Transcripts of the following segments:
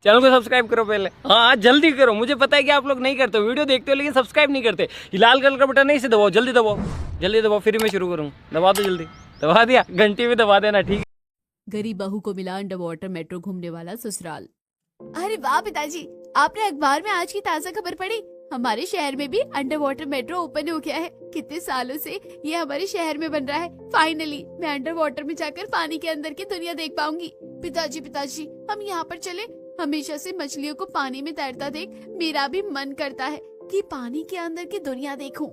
Channel को subscribe करो पहले। हाँ जल्दी करो, मुझे पता है कि आप लोग नहीं करते हो, वीडियो देखते हो लेकिन सब्सक्राइब नहीं करते। ये लाल कलर का बटन नहीं, इसे दबाओ, जल्दी दबाओ, जल्दी दबाओ, फिर मैं शुरू करूँ। दबा दो जल्दी, दबा दिया, घंटी भी दबा देना, ठीक है। गरीब बहू को मिला अंडर वाटर मेट्रो घूमने वाला ससुराल। अरे वाह पिताजी, आपने अखबार में आज की ताजा खबर पढ़ी? हमारे शहर में भी अंडर वाटर मेट्रो ओपन हो गया है। कितने सालों से ये हमारे शहर में बन रहा है। फाइनली मैं अंडर वाटर में जाकर पानी के अंदर की दुनिया देख पाऊंगी। पिताजी हम यहाँ पर चले। हमेशा से मछलियों को पानी में तैरता देख मेरा भी मन करता है कि पानी के अंदर की दुनिया देखूं।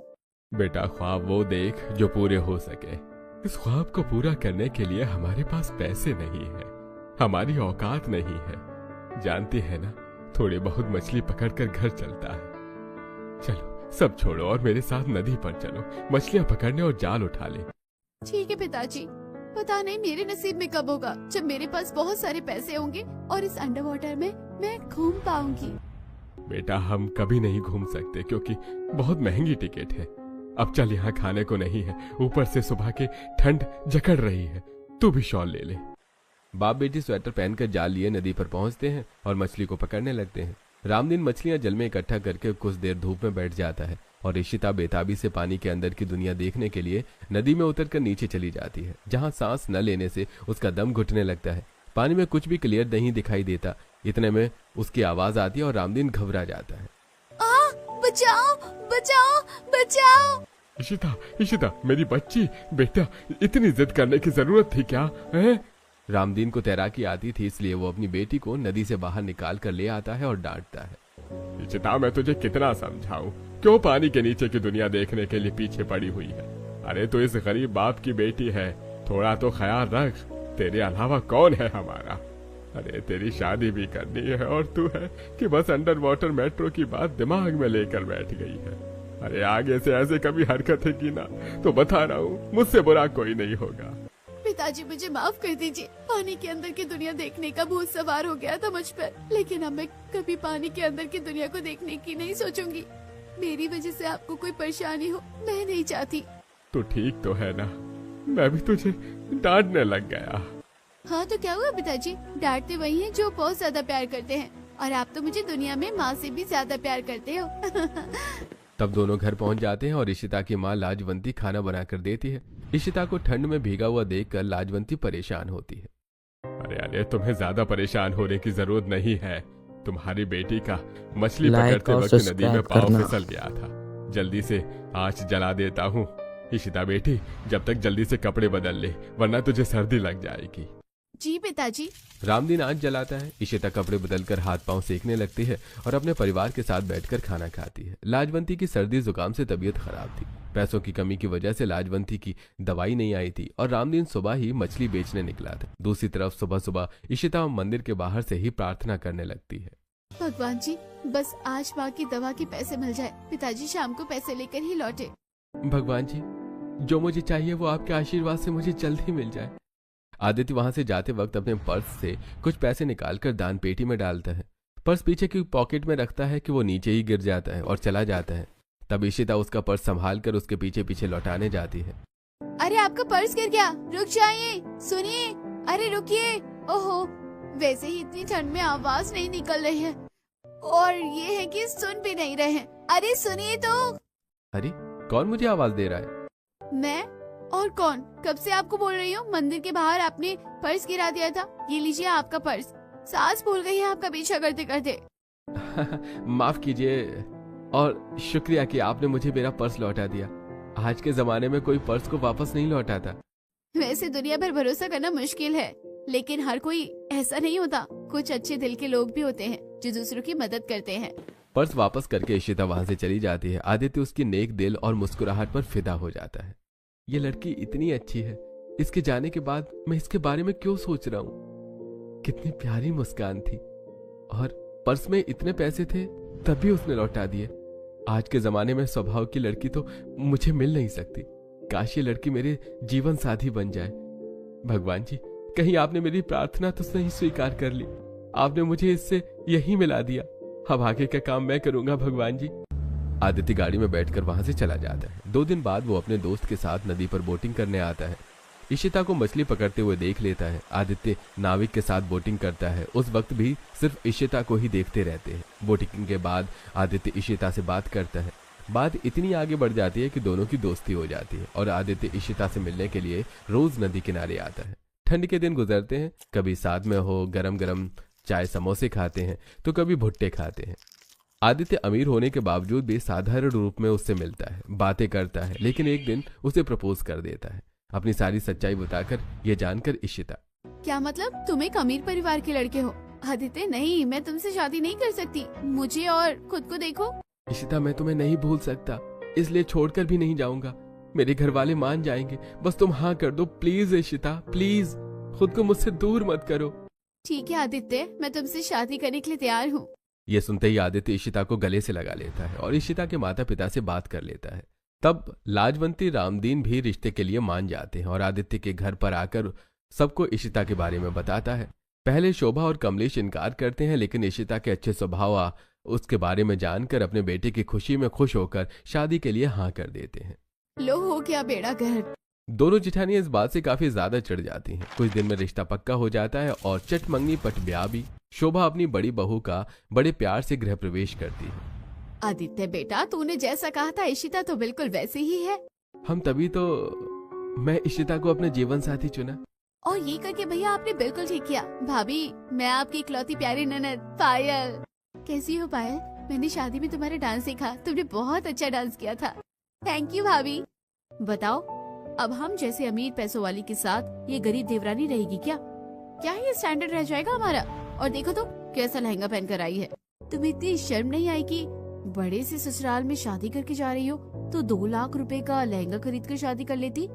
बेटा, ख्वाब वो देख जो पूरे हो सके। इस ख्वाब को पूरा करने के लिए हमारे पास पैसे नहीं है, हमारी औकात नहीं है। जानती है ना, थोड़ी बहुत मछली पकड़कर घर चलता है। चलो सब छोड़ो और मेरे साथ नदी पर चलो, मछलियां पकड़ने और जाल उठा ले। ठीक है पिताजी, पता नहीं मेरे नसीब में कब होगा जब मेरे पास बहुत सारे पैसे होंगे और इस अंडर वाटर में मैं घूम पाऊंगी। बेटा, हम कभी नहीं घूम सकते क्योंकि बहुत महंगी टिकट है। अब चल, यहाँ खाने को नहीं है, ऊपर से सुबह के ठंड जकड़ रही है। तू भी शॉल ले ले। बाप बेटी स्वेटर पहनकर जाल लिए नदी पर पहुंचते हैं और मछली को पकड़ने लगते हैं। रामदीन मछलियां जल में इकट्ठा करके कुछ देर धूप में बैठ जाता है और इशिता बेताबी से पानी के अंदर की दुनिया देखने के लिए नदी में उतरकर नीचे चली जाती है, जहां सांस न लेने से उसका दम घुटने लगता है। पानी में कुछ भी क्लियर नहीं दिखाई देता। इतने में उसकी आवाज आती है और रामदीन घबरा जाता है। बचाओ बचाओ बचाओ। इशिता मेरी बच्ची, बेटा इतनी जिद करने की जरूरत थी क्या है? रामदीन को तैराकी आती थी, इसलिए वो अपनी बेटी को नदी से बाहर निकाल कर ले आता है और डांटता है। इशिता, मैं तुझे कितना समझाऊं, क्यों पानी के नीचे की दुनिया देखने के लिए पीछे पड़ी हुई है? अरे तो इस गरीब बाप की बेटी है, थोड़ा तो ख्याल रख। तेरे अलावा कौन है हमारा? अरे तेरी शादी भी करनी है और तू है कि बस अंडर वाटर मेट्रो की बात दिमाग में लेकर बैठ गई है। अरे आगे से ऐसे कभी हरकतें की ना तो बता रहा हूँ, मुझसे बुरा कोई नहीं होगा। पिताजी मुझे माफ कर दीजिए, पानी के अंदर की दुनिया देखने का भूत सवार हो गया था मुझ पर, लेकिन अब मैं कभी पानी के अंदर की दुनिया को देखने की नहीं सोचूंगी। मेरी वजह से आपको कोई परेशानी हो मैं नहीं चाहती। तो ठीक तो है ना, मैं भी तुझे डांटने लग गया। हाँ तो क्या हुआ पिताजी, डांटते वही हैं जो बहुत ज्यादा प्यार करते हैं, और आप तो मुझे दुनिया में माँ से भी ज्यादा प्यार करते हो। तब दोनों घर पहुंच जाते हैं और इशिता की माँ लाजवंती खाना बनाकर देती है। इशिता को ठंड में भीगा हुआ देखकर लाजवंती परेशान होती है। अरे तुम्हें ज्यादा परेशान होने की जरूरत नहीं है। तुम्हारी बेटी का मछली पकड़ते वक्त नदी में पाँव फिसल गया था। जल्दी से आँच जला देता हूँ। इशिता बेटी, जब तक जल्दी से कपड़े बदल ले, वरना तुझे सर्दी लग जाएगी। जी पिताजी। रामदीन आँच जलाता है। इशिता कपड़े बदलकर हाथ पांव सेकने लगती है और अपने परिवार के साथ बैठकर खाना खाती है। लाजवंती की सर्दी जुकाम से तबीयत खराब थी। पैसों की कमी की वजह से लाजवंती की दवाई नहीं आई थी और रामदीन सुबह ही मछली बेचने निकला था। दूसरी तरफ सुबह सुबह इशिता मंदिर के बाहर से ही प्रार्थना करने लगती है। भगवान जी, बस आज माँ की दवा के पैसे मिल जाए, पिताजी शाम को पैसे लेकर ही लौटे। भगवान जी, जो मुझे चाहिए वो आपके आशीर्वाद से मुझे जल्द ही मिल जाए। आदित्य वहां से जाते वक्त अपने पर्स से कुछ पैसे निकालकर दान पेटी में डालता है। पर्स पीछे की पॉकेट में रखता है कि वो नीचे ही गिर जाता है और चला जाता है। तब इशिता उसका पर्स संभाल कर उसके पीछे पीछे लौटाने जाती है। अरे आपका पर्स गिर गया, रुक जाइए, सुनिए, अरे रुकिए। ओहो, वैसे ही इतनी ठंड में आवाज नहीं निकल रही है और ये है कि सुन भी नहीं रहे हैं। अरे सुनिए तो। अरे कौन मुझे आवाज दे रहा है? मैं? और कौन? कब से आपको बोल रही हूँ, मंदिर के बाहर आपने पर्स गिरा दिया था। ये लीजिए आपका पर्स। सांस भूल गई है आपका पीछा करते करते। माफ कीजिए और शुक्रिया कि आपने मुझे मेरा पर्स लौटा दिया। आज के जमाने में कोई पर्स को वापस नहीं लौटाता। वैसे दुनिया भर भरोसा करना मुश्किल है, लेकिन हर कोई ऐसा नहीं होता। कुछ अच्छे दिल के लोग भी होते हैं जो दूसरों की मदद करते हैं। पर्स वापस करके इशिता वहां से चली जाती है। आदित्य उसकी नेक दिल और मुस्कुराहट पर फिदा हो जाता है। ये लड़की इतनी अच्छी है, इसके जाने के बाद मैं इसके बारे में क्यों सोच रहा हूँ। कितनी प्यारी मुस्कान थी और पर्स में इतने पैसे थे तब भी उसने लौटा दिए। आज के जमाने में स्वभाव की लड़की तो मुझे मिल नहीं सकती। काश ये लड़की मेरे जीवन साथी बन जाए। भगवान जी, कहीं आपने मेरी प्रार्थना तो नहीं स्वीकार कर ली। आपने मुझे इससे यही मिला दिया। अब आगे का काम मैं करूंगा भगवान जी। आदित्य गाड़ी में बैठकर वहां से चला जाता है। 2 दिन बाद वो अपने दोस्त के साथ नदी पर बोटिंग करने आता है। इशिता को मछली पकड़ते हुए देख लेता है। आदित्य नाविक के साथ बोटिंग करता है। उस वक्त भी सिर्फ इशिता को ही देखते रहते हैं। बोटिंग के बाद आदित्य इशिता से बात करता है। बात इतनी आगे बढ़ जाती है कि दोनों की दोस्ती हो जाती है और आदित्य इशिता से मिलने के लिए रोज नदी किनारे आता है। ठंड के दिन गुजरते हैं, कभी साथ में हो गरम गरम चाय समोसे खाते हैं तो कभी भुट्टे खाते हैं। आदित्य अमीर होने के बावजूद भी साधारण रूप में उससे मिलता है, बातें करता है, लेकिन एक दिन उसे प्रपोज कर देता है, अपनी सारी सच्चाई बताकर। यह जानकर इशिता, क्या मतलब तुम एक अमीर परिवार के लड़के हो? आदित्य नहीं, मैं तुमसे शादी नहीं कर सकती। मुझे और खुद को देखो। इशिता मैं तुम्हें नहीं भूल सकता, इसलिए छोड़कर भी नहीं जाऊंगा। मेरे घर वाले मान जाएंगे, बस तुम हाँ कर दो प्लीज इशिता, प्लीज। खुद को मुझसे दूर मत करो। ठीक है आदित्य, मैं तुमसे शादी करने के लिए तैयार हूँ। ये सुनते ही आदित्य इशिता को गले से लगा लेता है और इशिता के माता पिता से बात कर लेता है। तब लाजवंती रामदीन भी रिश्ते के लिए मान जाते हैं और आदित्य के घर पर आकर सबको इशिता के बारे में बताता है। पहले शोभा और कमलेश इनकार करते हैं, लेकिन इशिता के अच्छे स्वभाव उसके बारे में जानकर अपने बेटे की खुशी में खुश होकर शादी के लिए हाँ कर देते हैं। लो हो गया बेड़ा गर्क। दोनों जेठानियां इस बात से काफी ज्यादा चिढ़ जाती हैं। कुछ दिन में रिश्ता पक्का हो जाता है और चटमंगनी पट ब्याह भी। शोभा अपनी बड़ी बहू का बड़े प्यार से गृह प्रवेश करती है। आदित्य बेटा, तूने जैसा कहा था इशिता तो बिल्कुल वैसे ही है। हम तभी तो मैं इशिता को अपना जीवन साथी चुना। और ये करके भैया आपने बिल्कुल ठीक किया। भाभी, मैं आपकी इकलौती प्यारी ननद पायल। कैसी हो पायल? मैंने शादी में तुम्हारा डांस देखा, तुमने बहुत अच्छा डांस किया था। थैंक यू भाभी। बताओ, अब हम जैसे अमीर पैसों वाली के साथ ये गरीब देवरानी रहेगी क्या? क्या ये स्टैंडर्ड रह जाएगा हमारा? और देखो तो कैसा लहंगा पहन कर आई है। तुम्हें इतनी शर्म नहीं आई कि बड़े से ससुराल में शादी करके जा रही हो तो 2 लाख रुपए का लहंगा खरीद कर शादी कर लेती।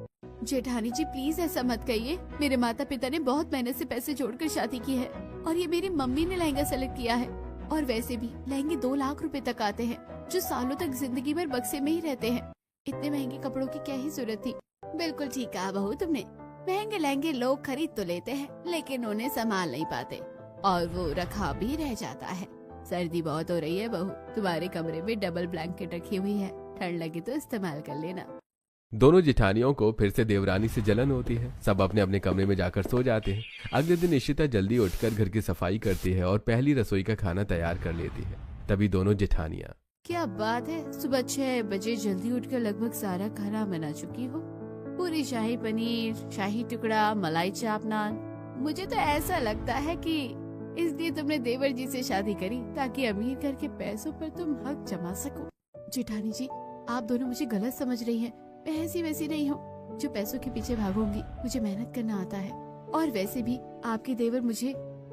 जेठानी जी प्लीज ऐसा मत कहिए। मेरे माता पिता ने बहुत मेहनत से पैसे जोड़कर शादी की है और ये मेरी मम्मी ने लहंगा सेलेक्ट किया है। और वैसे भी लहंगे 2 लाख रुपए तक आते हैं, जो सालों तक जिंदगी भर बक्से में ही रहते हैं। इतने महंगे कपड़ों की क्या ही जरूरत थी। बिल्कुल ठीक कहा बहू तुमने। महंगे लहंगे लोग खरीद तो लेते हैं, लेकिन उन्हें संभाल नहीं पाते और वो रखा भी रह जाता है। सर्दी बहुत हो रही है बहू, तुम्हारे कमरे में डबल ब्लैंकेट रखी हुई है, ठंड लगे तो इस्तेमाल कर लेना। दोनों जेठानियों को फिर से देवरानी से जलन होती है। सब अपने अपने कमरे में जाकर सो जाते हैं। अगले दिन इशिता जल्दी उठकर घर की सफाई करती है और पहली रसोई का खाना तैयार कर लेती है। तभी दोनों जेठानियां, क्या बात है, सुबह 6 बजे जल्दी उठकर लगभग सारा खाना बना चुकी हो। पूरी शाही पनीर, शाही टुकड़ा, मलाई चाप, नान। मुझे तो ऐसा लगता है कि इसलिए तुमने देवर जी से शादी करी ताकि अमीर घर के पैसों पर तुम हक जमा सको। जेठानी जी, आप दोनों मुझे गलत समझ रही हैं। मैं ऐसी वैसी नहीं हूँ जो पैसों के पीछे भागूंगी। मुझे मेहनत करना आता है। और वैसे भी आपके देवर मुझे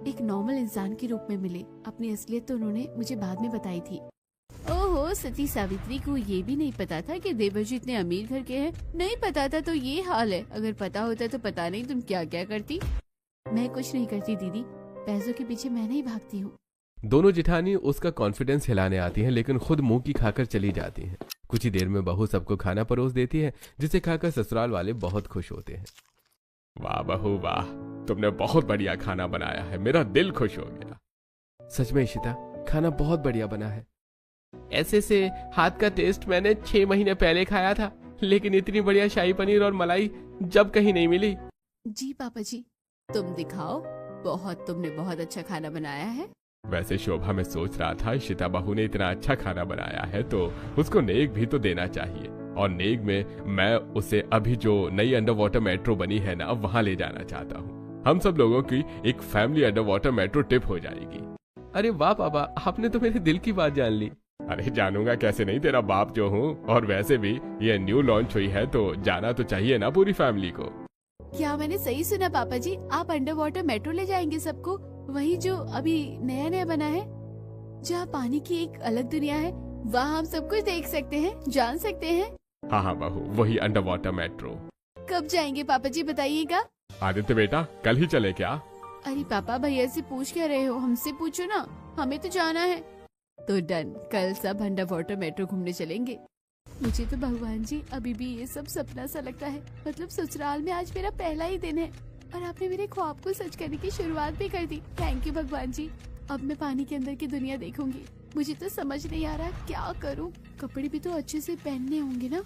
एक नॉर्मल इंसान के रूप में मिले। अपनी असलियत तो उन्होंने मुझे बाद में बताई थी। ओहो, सती सावित्री को ये भी नहीं पता था कि देवर जी इतने अमीर घर के हैं। नहीं पता था तो ये हाल है। अगर पता होता तो पता नहीं तुम क्या क्या करती। मैं कुछ नहीं करती दीदी, पैसों के पीछे मैं नहीं भागती हूँ। दोनों जेठानी उसका कॉन्फिडेंस हिलाने आती हैं, लेकिन खुद मुंह की खाकर चली जाती हैं। कुछ ही देर में बहू सबको खाना परोस देती है, जिसे खाकर ससुराल वाले बहुत खुश होते हैं। वाह बहू वाह, तुमने बहुत बढ़िया खाना बनाया है, मेरा दिल खुश हो गया। सच में इशिता, खाना बहुत बढ़िया बना है। ऐसे से हाथ का टेस्ट मैंने 6 महीने पहले खाया था, लेकिन इतनी बढ़िया शाही पनीर और मलाई जब कहीं नहीं मिली। जी पापा जी, तुम दिखाओ। तुमने बहुत अच्छा खाना बनाया है। वैसे शोभा में सोच रहा था, इशिता बहू ने इतना अच्छा खाना बनाया है तो उसको नेक भी तो देना चाहिए। और नेक में मैं उसे अभी जो नई अंडर वाटर मेट्रो बनी है ना, वहां ले जाना चाहता हूँ। हम सब लोगों की एक family under water metro trip हो जाएगी। अरे वाह पापा, आपने तो मेरे दिल की बात जान ली। अरे जानूंगा कैसे नहीं, तेरा बाप जो हूँ। और वैसे भी ये न्यू लॉन्च हुई है तो जाना तो चाहिए ना पूरी फैमिली को। क्या मैंने सही सुना पापा जी? आप अंडर वाटर मेट्रो ले जाएंगे सबको? वही जो अभी नया नया बना है, जहाँ पानी की एक अलग दुनिया है, वहाँ हम सब कुछ देख सकते हैं, जान सकते हैं। हाँ बहू, वही अंडर वाटर मेट्रो। कब जाएंगे पापा जी बताइएगा। आदित्य बेटा, कल ही चले क्या? अरे पापा, भैया से पूछ क्या रहे हो? हमसे पूछो ना, हमें तो जाना है। तो डन, कल सब अंडर वाटर मेट्रो घूमने चलेंगे। मुझे तो भगवान जी अभी भी ये सब सपना सा लगता है। मतलब ससुराल में आज मेरा पहला ही दिन है और आपने मेरे ख्वाब को सच करने की शुरुआत भी कर दी। थैंक यू भगवान जी। अब मैं पानी के अंदर की दुनिया देखूंगी। मुझे तो समझ नहीं आ रहा क्या करूं। कपड़े भी तो अच्छे से पहनने होंगे ना।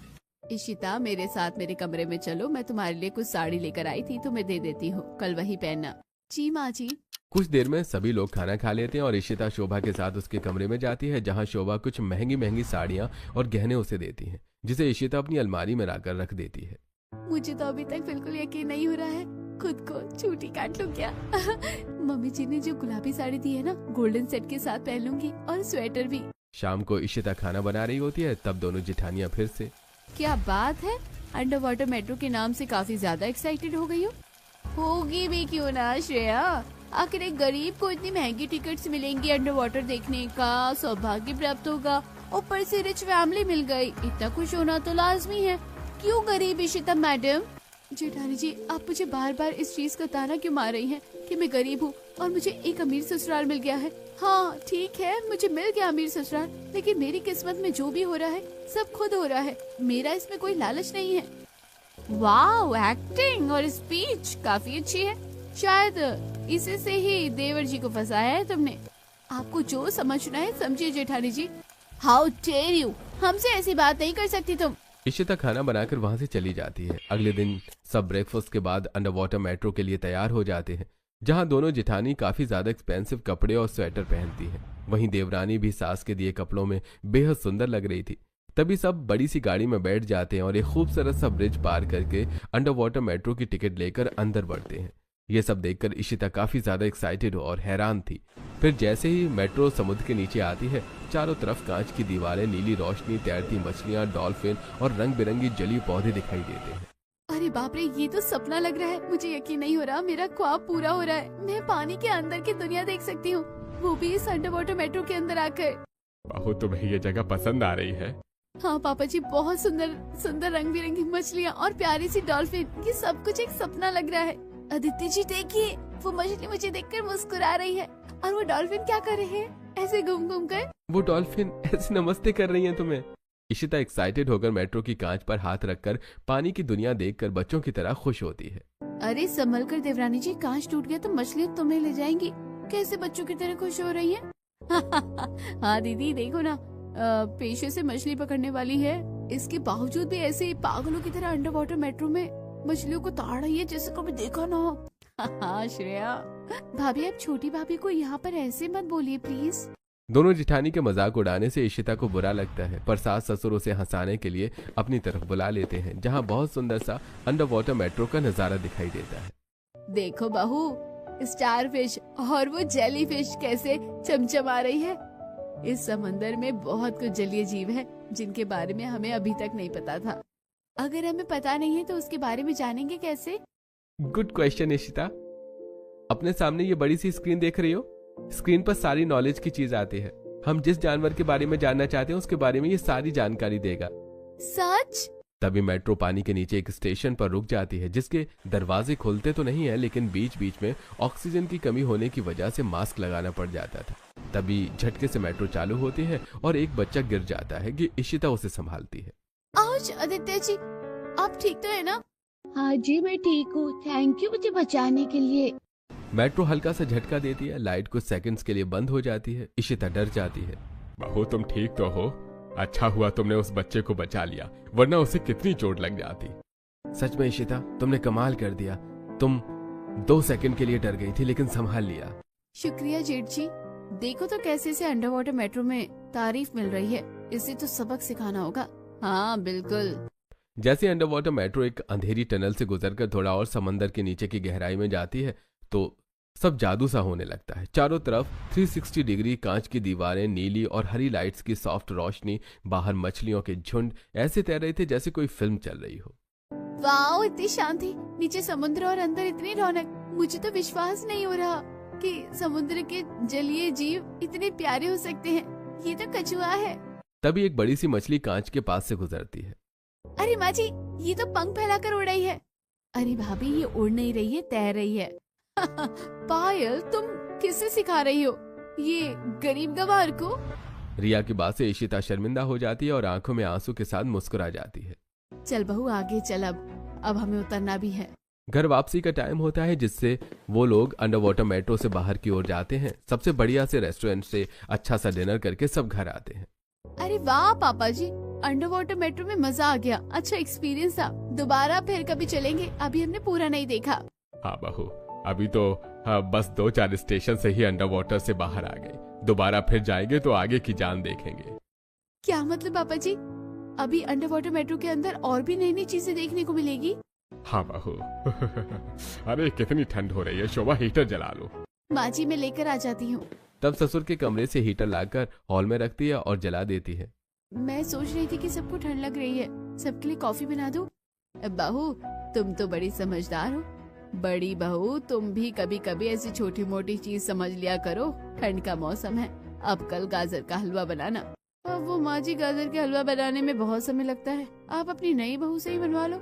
इशिता मेरे साथ मेरे कमरे में चलो, मैं तुम्हारे लिए कुछ साड़ी लेकर आई थी, तुम्हें दे देती हूँ, कल वही पहनना। जी माँ जी। कुछ देर में सभी लोग खाना खा लेते हैं और इशिता शोभा के साथ उसके कमरे में जाती है, जहां शोभा कुछ महंगी महंगी साड़ियां और गहने उसे देती हैं, जिसे इशिता अपनी अलमारी में लाकर रख देती है। मुझे तो अभी तक बिल्कुल यकीन नहीं हो रहा है, खुद को चूटी काट लूं क्या। मम्मी जी ने जो गुलाबी साड़ी दी है ना, गोल्डन सेट के साथ पहन लूंगी, और स्वेटर भी। शाम को इशिता खाना बना रही होती है, तब दोनों जिठानियां फिर से। क्या बात है, अंडर वाटर मेट्रो के नाम से काफी ज्यादा एक्साइटेड हो गई हो। होगी भी क्यों ना श्रेया, आखिर एक गरीब को इतनी महंगी टिकट्स मिलेंगी अंडर वाटर देखने का, सौभाग्य प्राप्त होगा, ऊपर से रिच फैमिली मिल गई, इतना खुश होना तो लाजमी है। क्यों गरीब इशिता मैडम? जेठानी जी, आप मुझे बार बार इस चीज का ताना क्यों मार रही हैं कि मैं गरीब हूँ और मुझे एक अमीर ससुराल मिल गया है। हाँ ठीक है, मुझे मिल गया अमीर ससुराल, लेकिन मेरी किस्मत में जो भी हो रहा है सब खुद हो रहा है, मेरा इसमें कोई लालच नहीं है। वाह, एक्टिंग और स्पीच काफी अच्छी है, शायद इसी से ही देवर जी को फंसाया है तुमने। आपको जो समझना है समझिए जेठानी जी। हाउ डेयर यू, हमसे ऐसी बात नहीं कर सकती तुम। इशिता खाना बनाकर वहां से चली जाती है। अगले दिन सब ब्रेकफास्ट के बाद अंडर वाटर मेट्रो के लिए तैयार हो जाते हैं, जहां दोनों जिठानी काफी ज्यादा एक्सपेंसिव कपड़े और स्वेटर पहनती हैं। वहीं देवरानी भी सास के दिए कपड़ों में बेहद सुंदर लग रही थी। तभी सब बड़ी सी गाड़ी में बैठ जाते हैं और एक खूबसूरत सा ब्रिज पार करके अंडर वाटर मेट्रो की टिकट लेकर अंदर बढ़ते हैं। ये सब देखकर इशिता काफी ज्यादा एक्साइटेड और हैरान थी। फिर जैसे ही मेट्रो समुद्र के नीचे आती है, चारों तरफ कांच की दीवारें, नीली रोशनी, तैरती मछलियां, डॉल्फिन और रंग बिरंगी जलीय पौधे दिखाई देते हैं। अरे बाप रे, ये तो सपना लग रहा है, मुझे यकीन नहीं हो रहा, मेरा ख्वाब पूरा हो रहा है। मैं पानी के अंदर की दुनिया देख सकती हूँ, वो भी इस अंडर वाटर मेट्रो के अंदर आकर। बहू, तुम्हें ये जगह पसंद आ रही है? हाँ पापा जी, बहुत सुंदर सुंदर रंग बिरंगी मछलियाँ और प्यारी सी डॉल्फिन, ये सब कुछ एक सपना लग रहा है। अदिति जी देखिए, वो मछली मुझे देखकर मुस्कुरा रही है, और वो डॉल्फिन क्या कर रहे हैं ऐसे घूम घूम कर। वो डॉल्फिन ऐसे नमस्ते कर रही हैं तुम्हें। इशिता एक्साइटेड होकर मेट्रो की कांच पर हाथ रखकर पानी की दुनिया देखकर बच्चों की तरह खुश होती है। अरे संभल कर देवरानी जी, कांच टूट गया तो मछली तुम्हें ले जाएंगी। कैसे बच्चों की तरह खुश हो रही है। हाँ दीदी देखो ना, पेशे से मछली पकड़ने वाली है, इसके बावजूद भी ऐसे पागलों की तरह अंडर वाटर मेट्रो में मछलियों को ताड़ रही है जैसे कभी देखा ना हो। हाँ श्रेया भाभी, आप छोटी भाभी को यहाँ पर ऐसे मत बोलिए प्लीज। दोनों जिठानी के मजाक उड़ाने से इशिता को बुरा लगता है, पर सास ससुर उसे हंसाने के लिए अपनी तरफ बुला लेते हैं, जहाँ बहुत सुंदर सा अंडर वाटर मेट्रो का नजारा दिखाई देता है। देखो बहू, स्टार फिश और वो जेली फिश कैसे चमचमा रही है। इस समंदर में बहुत कुछ जलीय जीव है जिनके बारे में हमें अभी तक नहीं पता था। अगर हमें पता नहीं है तो उसके बारे में जानेंगे कैसे? Good question Ishita. अपने सामने ये बड़ी सी स्क्रीन देख रही हो, स्क्रीन पर सारी नॉलेज की चीज आती है। हम जिस जानवर के बारे में जानना चाहते हैं उसके बारे में ये सारी जानकारी देगा। सच? तभी मेट्रो पानी के नीचे एक स्टेशन पर रुक जाती है, जिसके दरवाजे खुलते तो नहीं है, लेकिन बीच बीच में ऑक्सीजन की कमी होने की वजह से मास्क लगाना पड़ जाता था। तभी झटके से मेट्रो चालू होती है और एक बच्चा गिर जाता है कि इशिता उसे संभालती है। आउच, आदित्य जी आप ठीक तो है ना? हाँ जी मैं ठीक हूँ, थैंक यू मुझे बचाने के लिए। मेट्रो हल्का सा झटका देती है, लाइट कुछ सेकंड्स के लिए बंद हो जाती है। इशिता डर जाती है। बहू तुम ठीक तो हो? अच्छा हुआ तुमने उस बच्चे को बचा लिया, वरना उसे कितनी चोट लग जाती। सच में इशिता, तुमने कमाल कर दिया। तुम 2 सेकंड के लिए डर गई थी, लेकिन संभाल लिया। शुक्रिया जेठ जी। देखो तो कैसे से अंडर वाटर मेट्रो में तारीफ मिल रही है, इसे तो सबक सिखाना होगा। हाँ बिल्कुल। जैसे अंडर वाटर मेट्रो एक अंधेरी टनल से गुजरकर थोड़ा और समंदर के नीचे की गहराई में जाती है, तो सब जादू सा होने लगता है। चारों तरफ 360 डिग्री कांच की दीवारें, नीली और हरी लाइट्स की सॉफ्ट रोशनी, बाहर मछलियों के झुंड ऐसे तैर रहे थे जैसे कोई फिल्म चल रही हो। वाओ, इतनी शांति, नीचे समुद्र और अंदर इतनी रौनक। मुझे तो विश्वास नहीं हो रहा कि समुद्र के जलीय जीव इतने प्यारे हो सकते हैं। ये तो कछुआ है। तभी एक बड़ी सी मछली कांच के पास से गुजरती है। अरे माँ जी, ये तो पंख फैलाकर उड़ रही है। अरे भाभी, ये उड़ नहीं रही है, तैर रही है। पायल, तुम किससे सिखा रही हो ये गरीब गवार को? रिया की बात से इशिता शर्मिंदा हो जाती है और आंखों में आंसू के साथ मुस्कुरा जाती है। चल बहू आगे चल, अब हमें उतरना भी है। घर वापसी का टाइम होता है, जिससे वो लोग अंडर वाटर मेट्रो से बाहर की ओर जाते हैं। सबसे बढ़िया से रेस्टोरेंट से अच्छा सा डिनर करके सब घर आते हैं। अरे वाह पापा जी, अंडर वाटर मेट्रो में मजा आ गया, अच्छा एक्सपीरियंस था। दोबारा फिर कभी चलेंगे, अभी हमने पूरा नहीं देखा। हाँ बहू, अभी तो बस 2-4 स्टेशन से ही अंडर वाटर से बाहर आ गए। दोबारा फिर जाएंगे तो आगे की जान देखेंगे। क्या मतलब पापा जी, अभी अंडर वाटर मेट्रो के अंदर और भी नई नई चीजें देखने को मिलेगी? हाँ बहू। अरे कितनी ठंड हो रही है, शोभा हीटर जला लो। माँ जी मैं लेकर आ जाती हूँ। तब ससुर के कमरे से हीटर लाकर हॉल में रखती है और जला देती है। मैं सोच रही थी कि सबको ठंड लग रही है, सबके लिए कॉफी बना दूं। बहू तुम तो बड़ी समझदार हो। बड़ी बहू तुम भी कभी कभी ऐसी छोटी मोटी चीज समझ लिया करो। ठंड का मौसम है, अब कल गाजर का हलवा बनाना। अब वो माँ जी गाजर के हलवा बनाने में बहुत समय लगता है, आप अपनी नई बहू से ही बनवा लो।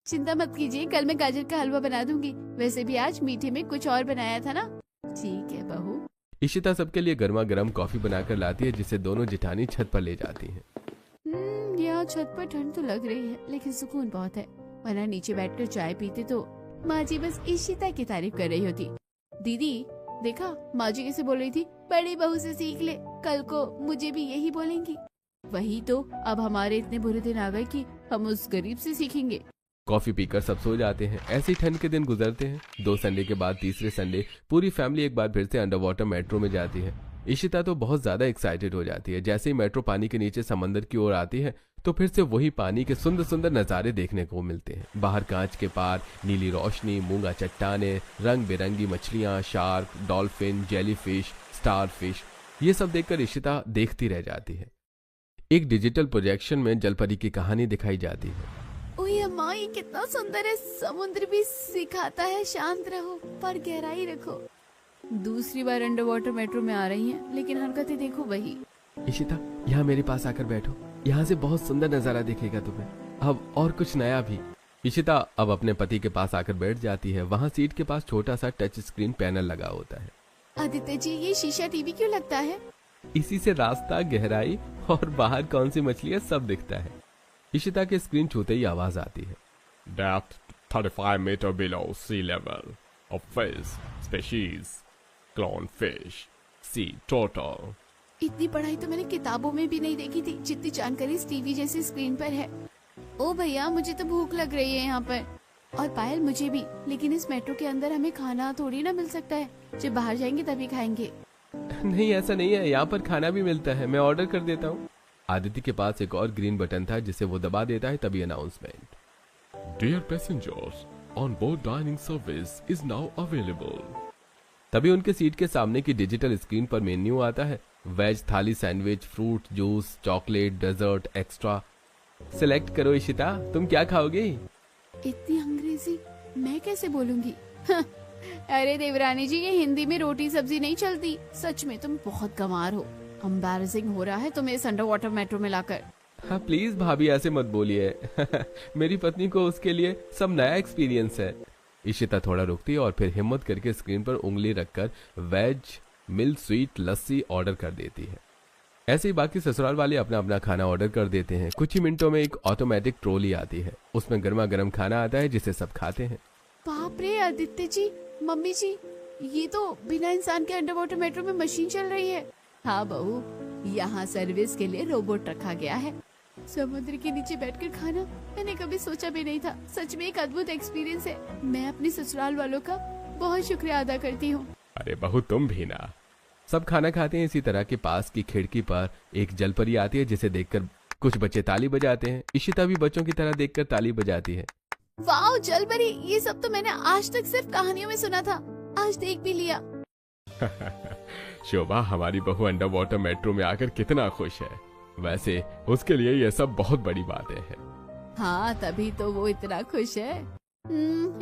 चिंता मत कीजिए, कल मैं गाजर का हलवा बना दूंगी। वैसे भी आज मीठे में कुछ और बनाया था ना। ठीक है बहू। इशिता सबके लिए गर्मा गर्म कॉफी बनाकर लाती है, जिसे दोनों जिठानी छत पर ले जाती हैं। यहाँ छत पर ठंड तो लग रही है, लेकिन सुकून बहुत है। वरना नीचे बैठकर चाय पीते तो माँ जी बस इशिता की तारीफ कर रही होती। दीदी देखा, माँ जी कैसे बोल रही थी, बड़ी बहू से सीख ले, कल को मुझे भी यही बोलेंगी। वही तो, अब हमारे इतने बुरे दिन आ गए कि हम उस गरीब से सीखेंगे। कॉफी पीकर सब सो जाते हैं। ऐसे ही ठंड के दिन गुजरते हैं। 2 संडे के बाद तीसरे संडे पूरी फैमिली एक बार फिर से अंडर वाटर मेट्रो में जाती है। इशिता तो बहुत ज्यादा एक्साइटेड हो जाती है। जैसे ही मेट्रो पानी के नीचे समंदर की ओर आती है तो फिर से वही पानी के सुंदर सुंदर नजारे देखने को मिलते हैं। बाहर कांच के पार नीली रोशनी, मूंगा चट्टाने, रंग बिरंगी मछलियां, शार्क, डॉल्फिन, जेलीफिश, स्टारफिश, ये सब देखकर इशिता देखती रह जाती है। एक डिजिटल प्रोजेक्शन में जलपरी की कहानी दिखाई जाती है। ओए अम्मा, ये कितना सुंदर है। समुद्र भी सिखाता है शांत रहो पर गहराई रखो। दूसरी बार अंडर वाटर मेट्रो में आ रही हैं, लेकिन हरकतें देखो वही। इशिता यहाँ मेरे पास आकर बैठो, यहाँ से बहुत सुंदर नजारा दिखेगा तुम्हें, अब और कुछ नया भी। इशिता अब अपने पति के पास आकर बैठ जाती है। वहाँ सीट के पास छोटा सा टच स्क्रीन पैनल लगा होता है। आदित्य जी, ये शीशा टीवी क्यों लगता है? इसी से रास्ता, गहराई और बाहर कौन सी मछलियाँ सब दिखता है। इशिता के स्क्रीन छूते ही आवाज आती है। Depth 35 meter below sea level of fish species, clownfish, sea turtle. इतनी पढ़ाई तो मैंने किताबों में भी नहीं देखी थी, जितनी जानकारी इस टीवी जैसी स्क्रीन पर है। ओ भैया, मुझे तो भूख लग रही है यहाँ पर। और पायल मुझे भी, लेकिन इस मेट्रो के अंदर हमें खाना थोड़ी ना मिल सकता है, जब बाहर जाएंगे तभी खाएंगे। नहीं ऐसा नहीं है, यहाँ पर खाना भी मिलता है, मैं ऑर्डर कर देता हूँ। आदित्य के पास एक और ग्रीन बटन था जिसे वो दबा देता है। तभी announcement, dear passengers, on board dining service is now available. तभी उनके सीट के सामने की डिजिटल स्क्रीन पर मेन्यू आता है। Veg thali, sandwich, fruit juice, chocolate, dessert, extra. Select करो इशिता, तुम क्या खाओगे? इतनी अंग्रेजी मैं कैसे बोलूंगी? अरे देवरानी जी, ये हिंदी में रोटी सब्जी नहीं चलती। सच में तुम बहुत गंवार हो। एम्बैरेसिंग हो रहा है तुम्हें इस अंडर वाटर मेट्रो में लाकर। हाँ प्लीज भाभी ऐसे मत बोलिए। मेरी पत्नी को उसके लिए सब नया एक्सपीरियंस है। इशिता थोड़ा रुकती है और फिर हिम्मत करके स्क्रीन पर उंगली रखकर वेज मिल्क स्वीट लस्सी ऑर्डर कर देती है। ऐसे ही बाकी ससुराल वाले अपना अपना खाना ऑर्डर कर देते हैं। कुछ ही मिनटों में एक ऑटोमेटिक ट्रॉली आती है, उसमें गर्मा गर्म खाना आता है जिसे सब खाते हैं। बाप रे आदित्य जी, मम्मी जी, ये तो बिना इंसान के अंडर वाटर मेट्रो में मशीन चल रही है। हाँ बहू, यहाँ सर्विस के लिए रोबोट रखा गया है। समुद्र के नीचे बैठकर खाना मैंने कभी सोचा भी नहीं था। सच में एक अद्भुत एक्सपीरियंस है। मैं अपने ससुराल वालों का बहुत शुक्रिया अदा करती हूँ। अरे बहू तुम भी ना। सब खाना खाते हैं। इसी तरह के पास की खिड़की पर एक जलपरी आती है जिसे देखकर कुछ बच्चे ताली बजाते हैं। इशिता भी बच्चों की तरह देखकर ताली बजाती है। वाह जलपरी, ये सब तो मैंने आज तक सिर्फ कहानियों में सुना था, आज देख भी लिया। शोभा, हमारी बहू अंडर वाटर मेट्रो में आकर कितना खुश है। वैसे उसके लिए यह सब बहुत बड़ी बातें हैं। हाँ, तभी तो वो इतना खुश है।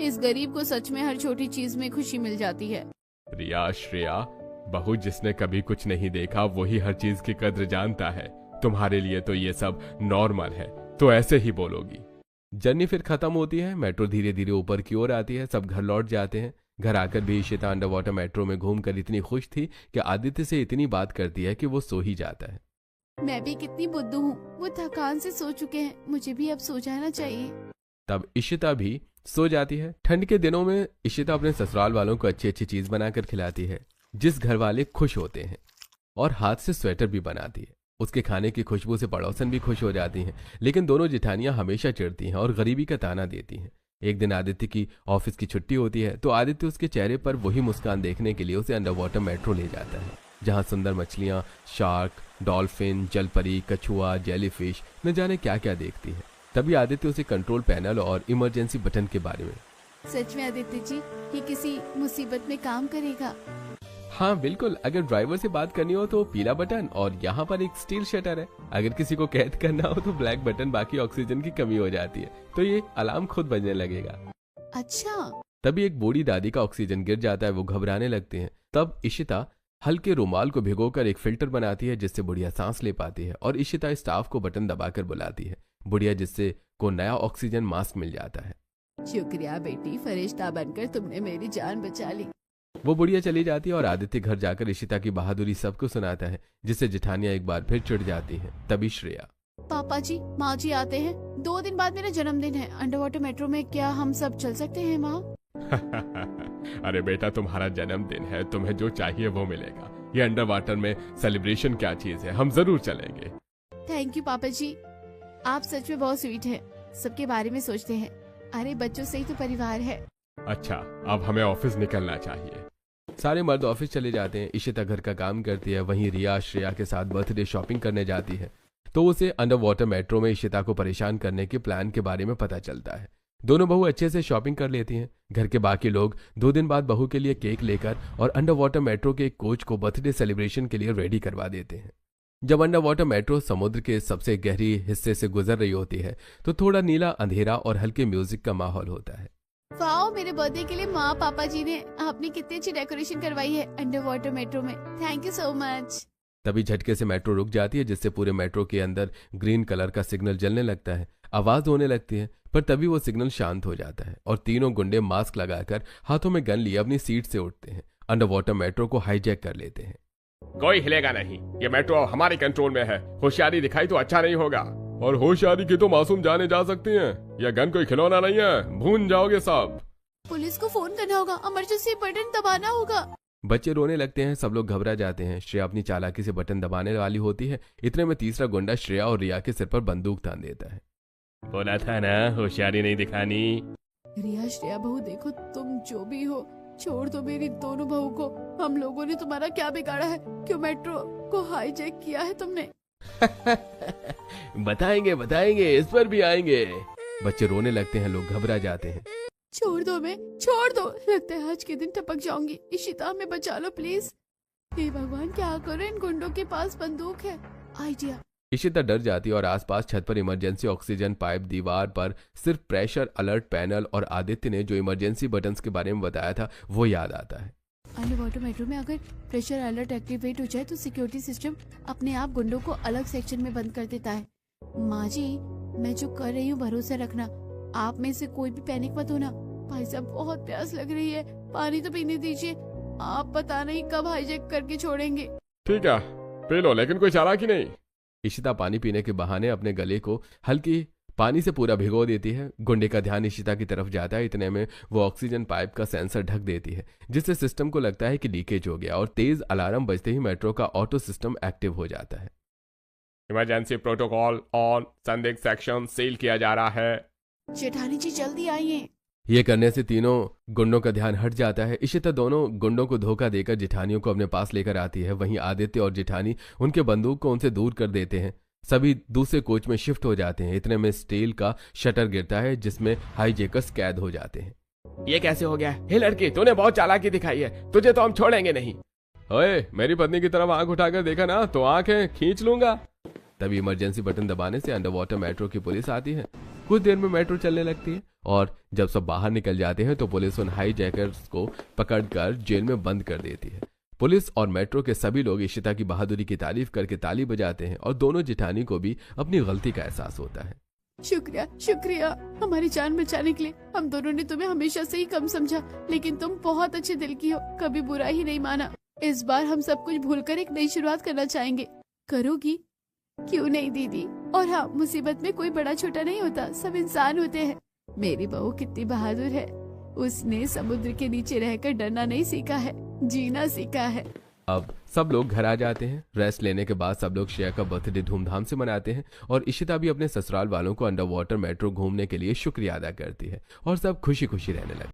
इस गरीब को सच में हर छोटी चीज में खुशी मिल जाती है। रिया, श्रेया, बहू जिसने कभी कुछ नहीं देखा वही हर चीज की कद्र जानता है। तुम्हारे लिए तो ये सब नॉर्मल है, तो ऐसे ही बोलोगी। जर्नी फिर खत्म होती है। मेट्रो धीरे धीरे ऊपर की ओर आती है। सब घर लौट जाते हैं। घर आकर भी इशिता अंडर वाटर मेट्रो में घूमकर इतनी खुश थी कि आदित्य से इतनी बात करती है कि वो सो ही जाता है। मैं भी कितनी बुद्धू हूँ, वो थकान से सो चुके हैं, मुझे भी अब सो जाना चाहिए। तब इशिता भी सो जाती है। ठंड के दिनों में इशिता अपने ससुराल वालों को अच्छी अच्छी चीज बनाकर खिलाती है, जिस घर वाले खुश होते हैं, और हाथ से स्वेटर भी बनाती है। उसके खाने की खुशबू से पड़ोसन भी खुश हो जाती हैं, लेकिन दोनों जेठानियां हमेशा चिढ़ती हैं और गरीबी का ताना देती हैं। एक दिन आदित्य की ऑफिस की छुट्टी होती है तो आदित्य उसके चेहरे पर वही मुस्कान देखने के लिए उसे अंडर वाटर मेट्रो ले जाता है, जहां सुंदर मछलियां, शार्क, डॉल्फिन, जलपरी, कछुआ, जेलीफिश न जाने क्या क्या देखती है। तभी आदित्य उसे कंट्रोल पैनल और इमरजेंसी बटन के बारे में। सच में आदित्य जी, ये किसी मुसीबत में काम करेगा? हाँ बिल्कुल, अगर ड्राइवर से बात करनी हो तो पीला बटन और यहाँ पर एक स्टील शटर है। अगर किसी को कैद करना हो तो ब्लैक बटन, बाकी ऑक्सीजन की कमी हो जाती है तो ये अलार्म खुद बजने लगेगा। अच्छा। तभी एक बूढ़ी दादी का ऑक्सीजन गिर जाता है, वो घबराने लगते हैं। तब इशिता हल्के रुमाल को भिगोकर एक फिल्टर बनाती है जिससे बुढ़िया सांस ले पाती है और इशिता स्टाफ को बटन दबाकर बुलाती है बुढ़िया, जिससे को नया ऑक्सीजन मास्क मिल जाता है। शुक्रिया बेटी, फरिश्ता बनकर तुमने मेरी जान बचा ली। वो बुढ़िया चली जाती है और आदित्य घर जाकर इशिता की बहादुरी सबको सुनाता है, जिससे जेठानियां एक बार फिर चिढ़ जाती हैं। तभी श्रेया, पापा जी, माँ जी आते हैं। 2 दिन बाद मेरा जन्मदिन है। अंडर वाटर मेट्रो में क्या हम सब चल सकते हैं माँ? अरे बेटा, तुम्हारा जन्मदिन है, तुम्हें जो चाहिए वो मिलेगा। ये अंडर वाटर में सेलिब्रेशन क्या चीज है, हम जरूर चलेंगे। थैंक यू पापा जी, आप सच में बहुत स्वीट हैं, सबके बारे में सोचते हैं। अरे बच्चों से ही तो परिवार है। अच्छा, अब हमें ऑफिस निकलना चाहिए। सारे मर्द ऑफिस चले जाते हैं। इशिता घर का काम करती है, वहीं रिया श्रेया के साथ बर्थडे शॉपिंग करने जाती है तो उसे अंडर वाटर मेट्रो में इशिता को परेशान करने के प्लान के बारे में पता चलता है। दोनों बहू अच्छे से शॉपिंग कर लेती हैं। घर के बाकी लोग 2 दिन बाद बहू के लिए केक लेकर और अंडर वाटर मेट्रो के एक कोच को बर्थडे सेलिब्रेशन के लिए रेडी करवा देते हैं। जब अंडर वाटर मेट्रो समुद्र के सबसे गहरी हिस्से से गुजर रही होती है तो थोड़ा नीला अंधेरा और हल्के म्यूजिक का माहौल होता है। वाओ, मेरे बर्थडे के लिए माँ पापा जी ने आपने कितनी अच्छी डेकोरेशन करवाई है अंडर वाटर मेट्रो में। Thank you so much. तभी झटके से मेट्रो रुक जाती है, जिससे पूरे मेट्रो के अंदर ग्रीन कलर का सिग्नल जलने लगता है। आवाज होने लगती है, पर तभी वो सिग्नल शांत हो जाता है और तीनों गुंडे मास्क लगाकर हाथों में गन लिए अपनी सीट से उठते हैं। अंडर वाटर मेट्रो को हाईजैक कर लेते हैं। कोई हिलेगा नहीं, ये मेट्रो हमारे कंट्रोल में है। होशियारी दिखाई तो अच्छा नहीं होगा। और होशियारी की तो मासूम जाने जा सकती हैं। यह गन कोई खिलौना नहीं है, भून जाओगे सब। पुलिस को फोन करना होगा, इमरजेंसी बटन दबाना होगा। बच्चे रोने लगते हैं, सब लोग घबरा जाते हैं। श्रेया अपनी चालाकी से बटन दबाने वाली होती है, इतने में तीसरा गुंडा श्रेया और रिया के सिर पर बंदूक तान देता है। बोला था ना होशियारी नहीं दिखानी। रिया, श्रेया बहू, देखो तुम जो भी हो, छोड़ दो मेरी दोनों बहू को। हम लोगों ने तुम्हारा क्या बिगाड़ा है? क्यों मेट्रो को हाईजैक किया है तुमने? बताएंगे बताएंगे, इस पर भी आएंगे। बच्चे रोने लगते हैं, लोग घबरा जाते हैं। छोड़ दो, मैं छोड़ दो, लगता है आज के दिन टपक जाऊंगी। इशिता, हमें बचा लो प्लीज। हे भगवान, क्या करो, इन गुंडों के पास बंदूक है। आइडिया। इशिता डर जाती है और आसपास छत पर इमरजेंसी ऑक्सीजन पाइप, दीवार पर सिर्फ प्रेशर अलर्ट पैनल और आदित्य ने जो इमरजेंसी बटन्स के बारे में बताया था वो याद आता है। अंडर वाटर मेट्रो में अगर प्रेशर अलर्ट एक्टिवेट हो जाए तो सिक्योरिटी सिस्टम अपने आप गुंडों को अलग सेक्शन में बंद कर देता है। माँ जी, मैं जो कर रही हूँ भरोसा रखना, आप में से कोई भी पैनिक मत होना। भाई साहब, बहुत प्यास लग रही है, पानी तो पीने दीजिए। आप पता नहीं कब हाईजैक करके छोड़ेंगे। ठीक है, पी लो, लेकिन कोई चालाकी नहीं। इशिता पानी पीने के बहाने अपने गले को हल्की पानी से पूरा भिगो देती है। गुंडे का ध्यान इशिता की तरफ जाता है, इतने में वो ऑक्सीजन पाइप का सेंसर ढक देती है, जिससे सिस्टम को लगता है कि लीकेज हो गया और तेज अलार्म बजते ही मेट्रो का ऑटो सिस्टम एक्टिव हो जाता है। इमरजेंसी प्रोटोकॉल ऑन, संदिग्ध सेक्शन सील किया जा रहा है। जेठानी जी जल्दी आइए। ये करने से तीनों गुंडों का ध्यान हट जाता है। इशिता दोनों गुंडों को धोखा देकर जेठानियों को अपने पास लेकर आती है। वहीं आदित्य और जेठानी उनके बंदूक को उनसे दूर कर देते हैं। सभी दूसरे कोच में शिफ्ट हो जाते हैं। इतने में स्टील का शटर गिरता है, जिसमें हाईजैकर्स कैद हो जाते हैं। ये कैसे हो गया? हे लड़की, तूने बहुत चालाकी दिखाई है, तुझे तो हम छोड़ेंगे नहीं। ओए, मेरी पत्नी की तरफ आंख उठाकर देखा ना तो आंखें खींच लूंगा। तभी इमरजेंसी बटन दबाने से अंडर वाटर मेट्रो की पुलिस आती है। कुछ देर में मेट्रो चलने लगती है और जब सब बाहर निकल जाते हैं तो पुलिस उन हाईजैकर्स को पकड़कर जेल में बंद कर देती है। पुलिस और मेट्रो के सभी लोग इशिता की बहादुरी की तारीफ करके ताली बजाते हैं और दोनों जेठानी को भी अपनी गलती का एहसास होता है। शुक्रिया, शुक्रिया हमारी जान बचाने के लिए। हम दोनों ने तुम्हें हमेशा से ही कम समझा, लेकिन तुम बहुत अच्छे दिल की हो, कभी बुरा ही नहीं माना। इस बार हम सब कुछ भूलकर एक नई शुरुआत करना चाहेंगे। करोगी? क्यों नहीं दीदी। और हाँ, मुसीबत में कोई बड़ा छोटा नहीं होता, सब इंसान होते हैं। मेरी बहू कितनी बहादुर है, उसने समुद्र के नीचे रहकर डरना नहीं सीखा है, जीना सीखा है। अब सब लोग घर आ जाते हैं। रेस्ट लेने के बाद सब लोग श्रेया का बर्थडे धूमधाम से मनाते हैं और इशिता भी अपने ससुराल वालों को अंडर वाटर मेट्रो घूमने के लिए शुक्रिया अदा करती है और सब खुशी खुशी रहने लगते हैं।